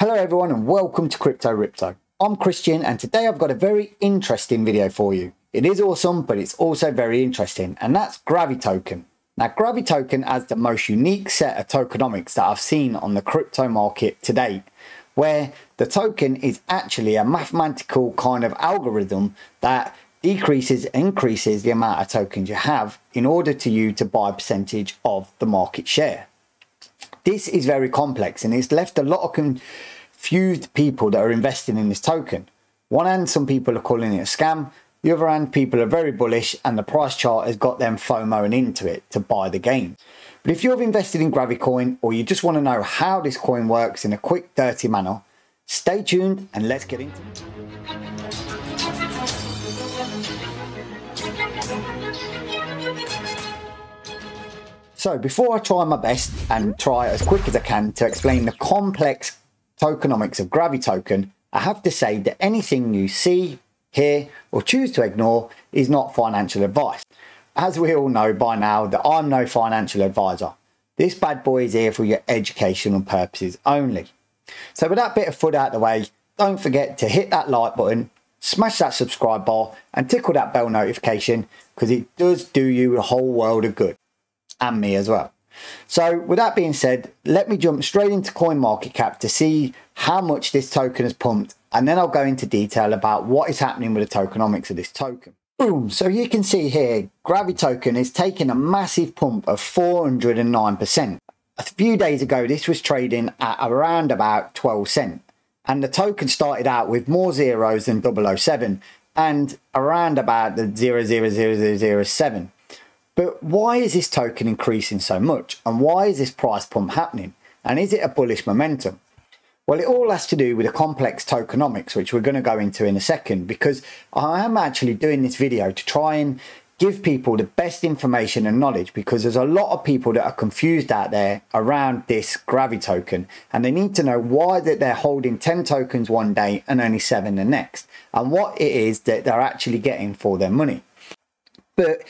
Hello everyone and welcome to Crypto Ripto. I'm Christian and today I've got a very interesting video for you. It is awesome, but it's also very interesting, and that's Gravitoken. Now Gravitoken has the most unique set of tokenomics that I've seen on the crypto market to date, where the token is actually a mathematical kind of algorithm that decreases and increases the amount of tokens you have in order to you to buy a percentage of the market share. This is very complex and it's left a lot of confused people that are investing in this token. One hand, some people are calling it a scam. The other hand, people are very bullish and the price chart has got them FOMOing into it to buy the game. But if you've invested in Gravitoken or you just want to know how this coin works in a quick, dirty manner, stay tuned and let's get into it. So before I try my best and try as quick as I can to explain the complex tokenomics of Gravitoken, I have to say that anything you see, hear or choose to ignore is not financial advice. As we all know by now that I'm no financial advisor. This bad boy is here for your educational purposes only. So with that bit of foot out the way, don't forget to hit that like button, smash that subscribe bar and tickle that bell notification because it does do you a whole world of good. And me as well. So with that being said, let me jump straight into CoinMarketCap to see how much this token has pumped, and then I'll go into detail about what is happening with the tokenomics of this token. Boom, so you can see here Gravitoken is taking a massive pump of 409%. A few days ago this was trading at around about 12 cents, and the token started out with more zeros than 007 and around about the 0.00007. But why is this token increasing so much, and why is this price pump happening, and is it a bullish momentum? Well, it all has to do with the complex tokenomics, which we're going to go into in a second, because I am actually doing this video to try and give people the best information and knowledge, because there's a lot of people that are confused out there around this Gravitoken, and they need to know why that they're holding 10 tokens one day and only 7 the next, and what it is that they're actually getting for their money. But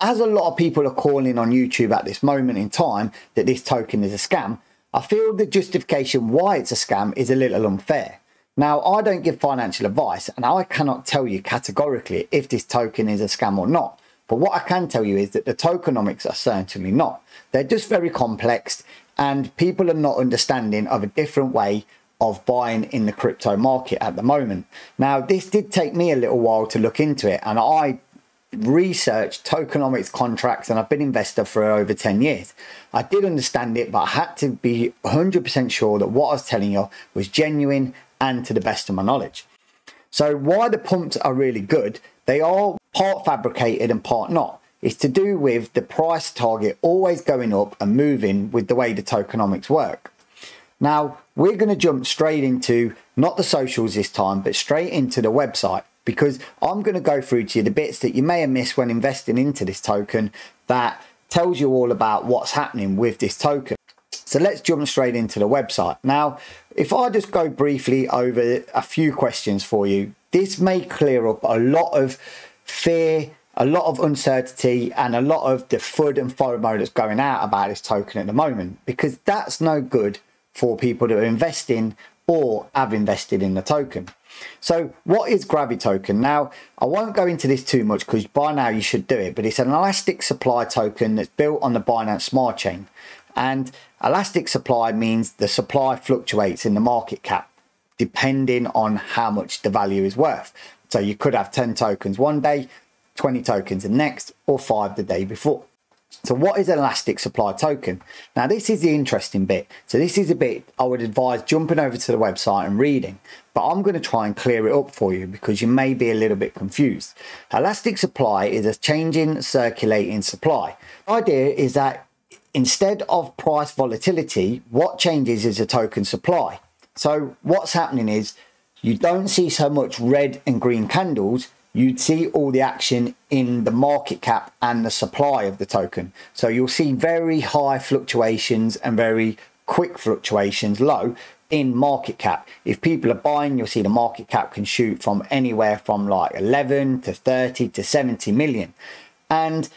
as a lot of people are calling on YouTube at this moment in time that this token is a scam, I feel the justification why it's a scam is a little unfair. Now, I don't give financial advice and I cannot tell you categorically if this token is a scam or not. But what I can tell you is that the tokenomics are certainly not. They're just very complex and people are not understanding of a different way of buying in the crypto market at the moment. Now, this did take me a little while to look into it, and I researched tokenomics contracts and I've been an investor for over 10 years. I did understand it, but I had to be 100% sure that what I was telling you was genuine and to the best of my knowledge. So why the pumps are really good, they are part fabricated and part not. It's to do with the price target always going up and moving with the way the tokenomics work. Now we're going to jump straight into not the socials this time, but straight into the website, because I'm going to go through to you the bits that you may have missed when investing into this token that tells you all about what's happening with this token. So let's jump straight into the website. Now, if I just go briefly over a few questions for you, this may clear up a lot of fear, a lot of uncertainty, and a lot of the FUD and FOMO that's going out about this token at the moment, because that's no good for people that are investing or have invested in the token. So what is Gravitoken? Now, I won't go into this too much because by now you should do it, but it's an elastic supply token that's built on the Binance Smart Chain. And elastic supply means the supply fluctuates in the market cap depending on how much the value is worth. So you could have 10 tokens one day, 20 tokens the next, or 5 the day before. So what is an elastic supply token? Now this is the interesting bit. So this is a bit I would advise jumping over to the website and reading, but I'm going to try and clear it up for you because you may be a little bit confused. Elastic supply is a changing circulating supply. The idea is that instead of price volatility, what changes is the token supply. So what's happening is you don't see so much red and green candles. You'd see all the action in the market cap and the supply of the token. So you'll see very high fluctuations and very quick fluctuations low in market cap. If people are buying, you'll see the market cap can shoot from anywhere from like 11 to 30 to 70 million. And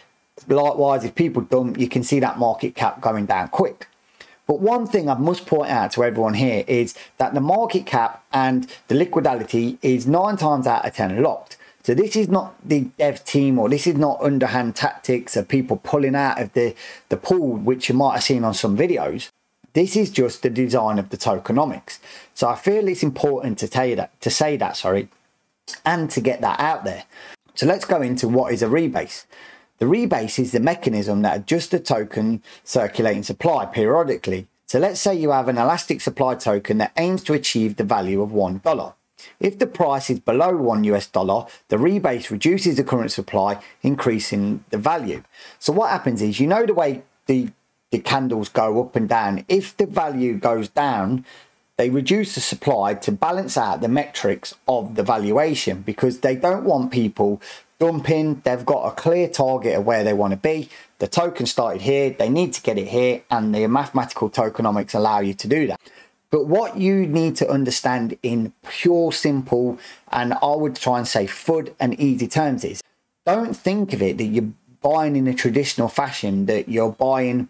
likewise, if people dump, you can see that market cap going down quick. But one thing I must point out to everyone here is that the market cap and the liquidity is 9 times out of 10 locked. So this is not the dev team, or this is not underhand tactics of people pulling out of the pool, which you might have seen on some videos. This is just the design of the tokenomics. So I feel it's important to say that, and to get that out there. So let's go into what is a rebase. The rebase is the mechanism that adjusts the token circulating supply periodically. So let's say you have an elastic supply token that aims to achieve the value of $1. If the price is below $1, the rebase reduces the current supply, increasing the value. So what happens is, you know the way the candles go up and down. If the value goes down, they reduce the supply to balance out the metrics of the valuation, because they don't want people dumping. They've got a clear target of where they want to be. The token started here, they need to get it here, and the mathematical tokenomics allow you to do that. But what you need to understand in pure, simple, and I would try and say FUD and easy terms is, don't think of it that you're buying in a traditional fashion, that you're buying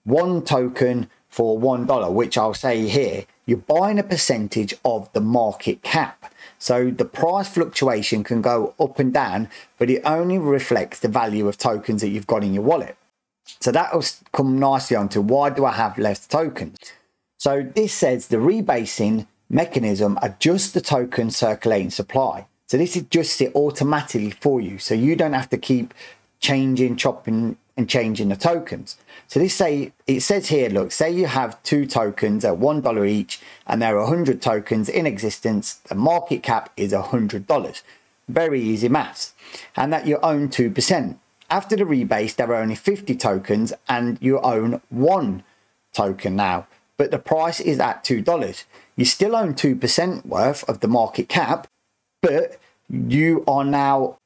one token for $1, which I'll say here, you're buying a percentage of the market cap. So the price fluctuation can go up and down, but it only reflects the value of tokens that you've got in your wallet. So that will come nicely onto why do I have less tokens. So this says the rebasing mechanism adjusts the token circulating supply. So this adjusts it automatically for you, so you don't have to keep changing, chopping and changing the tokens. So it says here, look, say you have 2 tokens at $1 each, and there are 100 tokens in existence. The market cap is $100. Very easy maths. And that you own 2%. After the rebase, there are only 50 tokens and you own 1 token now, but the price is at $2. You still own 2% worth of the market cap, but you are now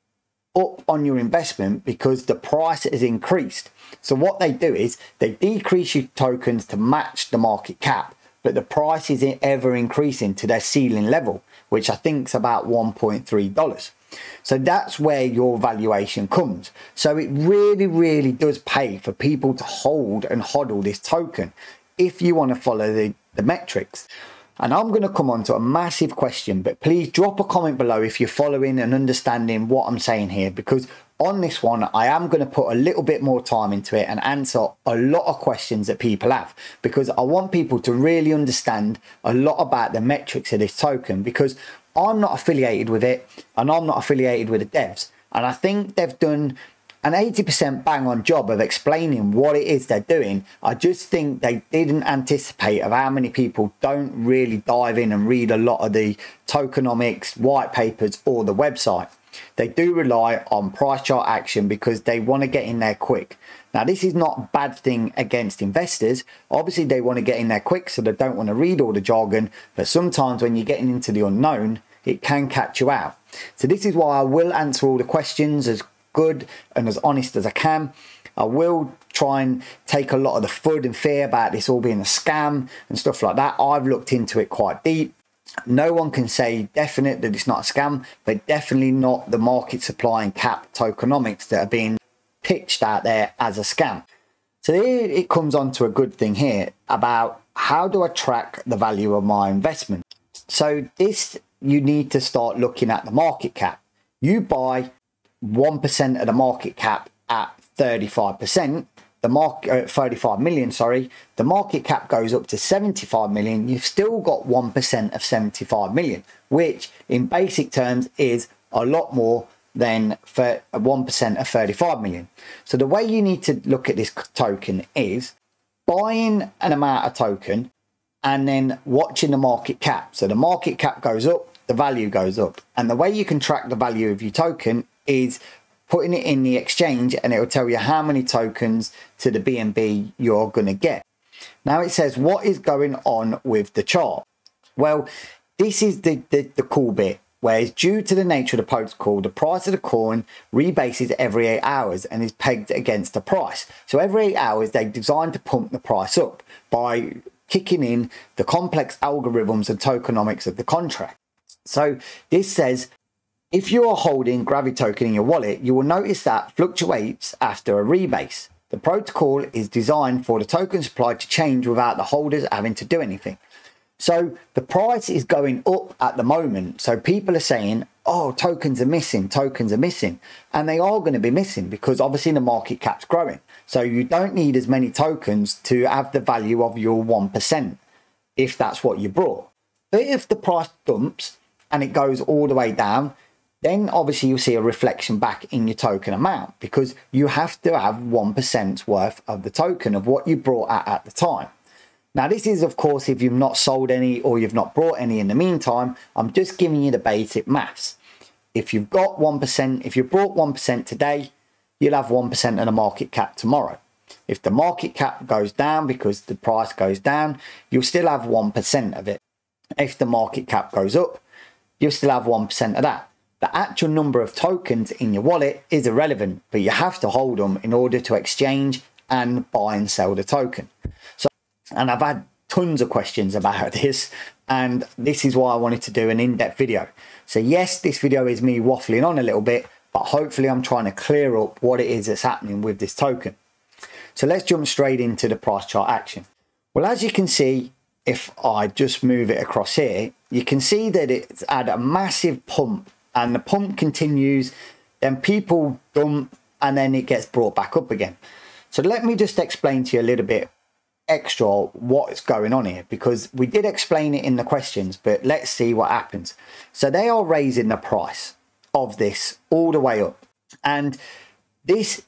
up on your investment because the price has increased. So what they do is they decrease your tokens to match the market cap, but the price is ever increasing to their ceiling level, which I think is about $1.3. So that's where your valuation comes. So it really does pay for people to hold and hodl this token if you want to follow the metrics. And I'm going to come on to a massive question, but please drop a comment below if you're following and understanding what I'm saying here, because on this one, I am going to put a little bit more time into it and answer a lot of questions that people have, because I want people to really understand a lot about the metrics of this token, because I'm not affiliated with it and I'm not affiliated with the devs. And I think they've done an 80% bang on job of explaining what it is they're doing. I just think they didn't anticipate of how many people don't really dive in and read a lot of the tokenomics white papers or the website. They do rely on price chart action because they want to get in there quick. Now, this is not a bad thing against investors. Obviously, they want to get in there quick, so they don't want to read all the jargon. But sometimes when you're getting into the unknown, it can catch you out. So this is why I will answer all the questions as good and as honest as I can. I will try and take a lot of the FUD and fear about this all being a scam and stuff like that. I've looked into it quite deep. No one can say definite that it's not a scam, but definitely not the market supply and cap tokenomics that are being pitched out there as a scam. So here it comes on to a good thing here about how do I track the value of my investment. So this, you need to start looking at the market cap. You buy 1% of the market cap at 35%, the market 35 million, sorry, the market cap goes up to 75 million. You've still got 1% of 75 million, which in basic terms is a lot more than for 1% of 35 million. So the way you need to look at this token is buying an amount of token and then watching the market cap. So the market cap goes up, the value goes up. And the way you can track the value of your token is putting it in the exchange, and it will tell you how many tokens to the BNB you're going to get. Now it says, what is going on with the chart? Well, this is the cool bit, where it's due to the nature of the protocol, the price of the coin rebases every 8 hours and is pegged against the price. So every 8 hours, they're designed to pump the price up by kicking in the complex algorithms and tokenomics of the contract. So this says, if you are holding Gravitoken in your wallet, you will notice that fluctuates after a rebase. The protocol is designed for the token supply to change without the holders having to do anything. So the price is going up at the moment. So people are saying, oh, tokens are missing, and they are going to be missing because obviously the market cap's growing. So you don't need as many tokens to have the value of your 1% if that's what you brought. But if the price dumps and it goes all the way down, then obviously you'll see a reflection back in your token amount because you have to have 1% worth of the token of what you brought at the time. Now, this is, of course, if you've not sold any or you've not brought any in the meantime. I'm just giving you the basic maths. If you've got 1%, if you brought 1% today, you'll have 1% of the market cap tomorrow. If the market cap goes down because the price goes down, you'll still have 1% of it. If the market cap goes up, you'll still have 1% of that. The actual number of tokens in your wallet is irrelevant, but you have to hold them in order to exchange and buy and sell the token. And I've had tons of questions about this, and this is why I wanted to do an in-depth video. So yes, this video is me waffling on a little bit, but hopefully I'm trying to clear up what it is that's happening with this token. So let's jump straight into the price chart action. Well, as you can see, if I just move it across here, you can see that it's had a massive pump, and the pump continues, then people dump, and then it gets brought back up again. So let me just explain to you a little bit extra what's going on here, because we did explain it in the questions, but let's see what happens. So they are raising the price of this all the way up, and this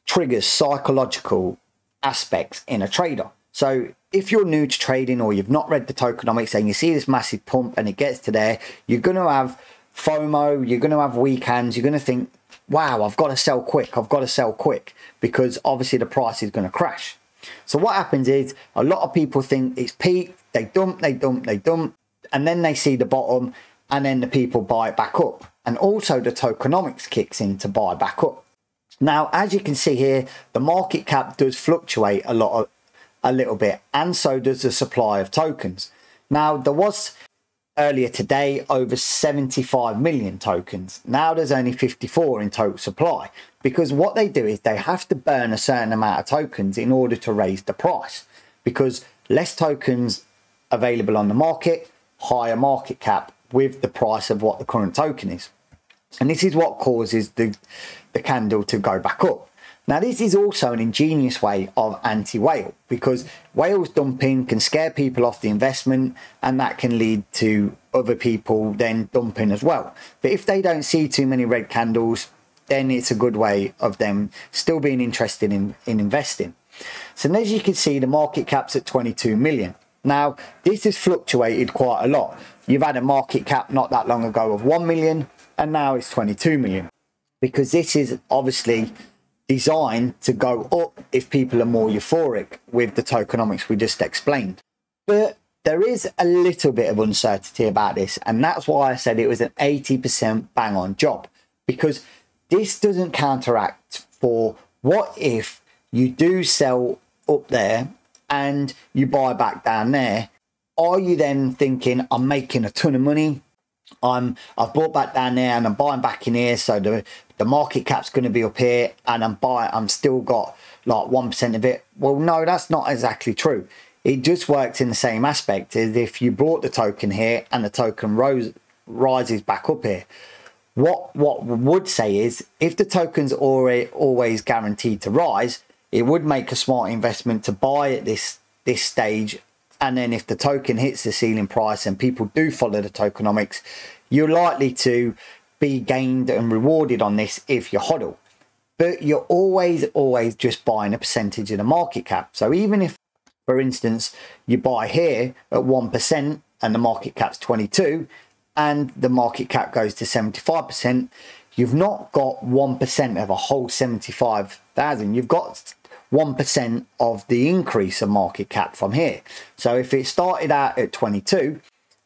triggers psychological aspects in a trader. So if you're new to trading or you've not read the tokenomics and you see this massive pump and it gets to there, you're going to have FOMO, you're going to have weak hands, you're going to think, wow, I've got to sell quick, because obviously the price is going to crash. So what happens is a lot of people think it's peaked, they dump, and then they see the bottom, and then the people buy it back up. And also the tokenomics kicks in to buy back up. Now, as you can see here, the market cap does fluctuate a little bit, and so does the supply of tokens. Now, there was earlier today over 75 million tokens. Now there's only 54 in total supply, because what they do is they have to burn a certain amount of tokens in order to raise the price, because less tokens available on the market, higher market cap with the price of what the current token is. And this is what causes the candle to go back up. Now, this is also an ingenious way of anti-whale, because whales dumping can scare people off the investment, and that can lead to other people then dumping as well. But if they don't see too many red candles, then it's a good way of them still being interested in investing. So as you can see, the market cap's at 22 million. Now, this has fluctuated quite a lot. You've had a market cap not that long ago of 1 million, and now it's 22 million, because this is obviously designed to go up if people are more euphoric with the tokenomics we just explained. But there is a little bit of uncertainty about this, and that's why I said it was an 80% bang on job, because this doesn't counteract for what if you do sell up there and you buy back down there. Are you then thinking, I'm making a ton of money, I've bought back down there and I'm buying back in here, so the market cap's going to be up here, and I'm still got like 1% of it? Well, no, that's not exactly true. It just works in the same aspect as if you brought the token here and the token rises back up here. What we would say is, if the token's always guaranteed to rise, it would make a smart investment to buy at this stage. And then if the token hits the ceiling price and people do follow the tokenomics, you're likely to be gained and rewarded on this if you hodl. But you're always just buying a percentage of the market cap. So even if, for instance, you buy here at 1% and the market cap's 22 and the market cap goes to 75%, you've not got 1% of a whole 75,000. You've got 1% of the increase of market cap from here. So if it started out at 22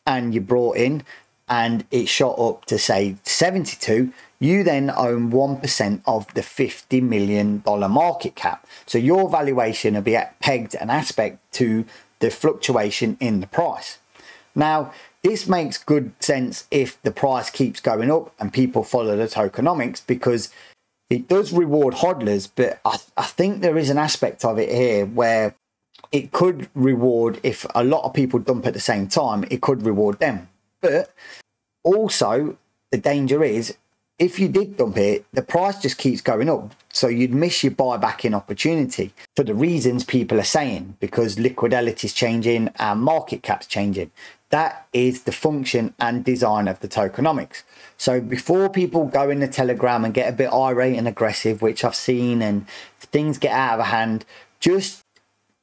and you brought in and it shot up to say 72, you then own 1% of the $50 million market cap. So your valuation will be pegged an aspect to the fluctuation in the price. Now, this makes good sense if the price keeps going up and people follow the tokenomics, because it does reward hodlers, but I think there is an aspect of it here where it could reward, if a lot of people dump at the same time, it could reward them. But also the danger is, if you did dump it, the price just keeps going up. So you'd miss your buyback in opportunity for the reasons people are saying, because liquidity is changing and market cap's changing. That is the function and design of the tokenomics. So before people go in the Telegram and get a bit irate and aggressive, which I've seen, and things get out of hand, just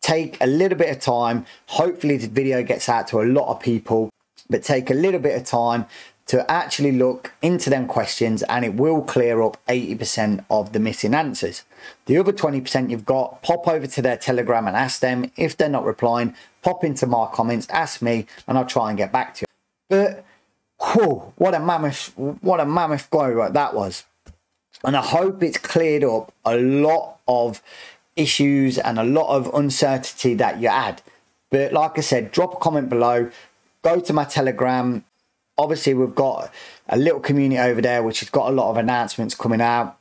take a little bit of time. Hopefully this video gets out to a lot of people, but take a little bit of time to actually look into them questions, and it will clear up 80% of the missing answers. The other 20% you've got, pop over to their Telegram and ask them. If they're not replying, pop into my comments, ask me, and I'll try and get back to you. But whew, what a mammoth go that was. And I hope it's cleared up a lot of issues and a lot of uncertainty that you had. But like I said, drop a comment below, go to my Telegram. Obviously, we've got a little community over there, which has got a lot of announcements coming out.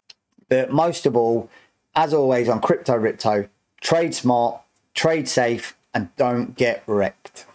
But most of all, as always on Crypto Ripto, trade smart, trade safe, and don't get wrecked.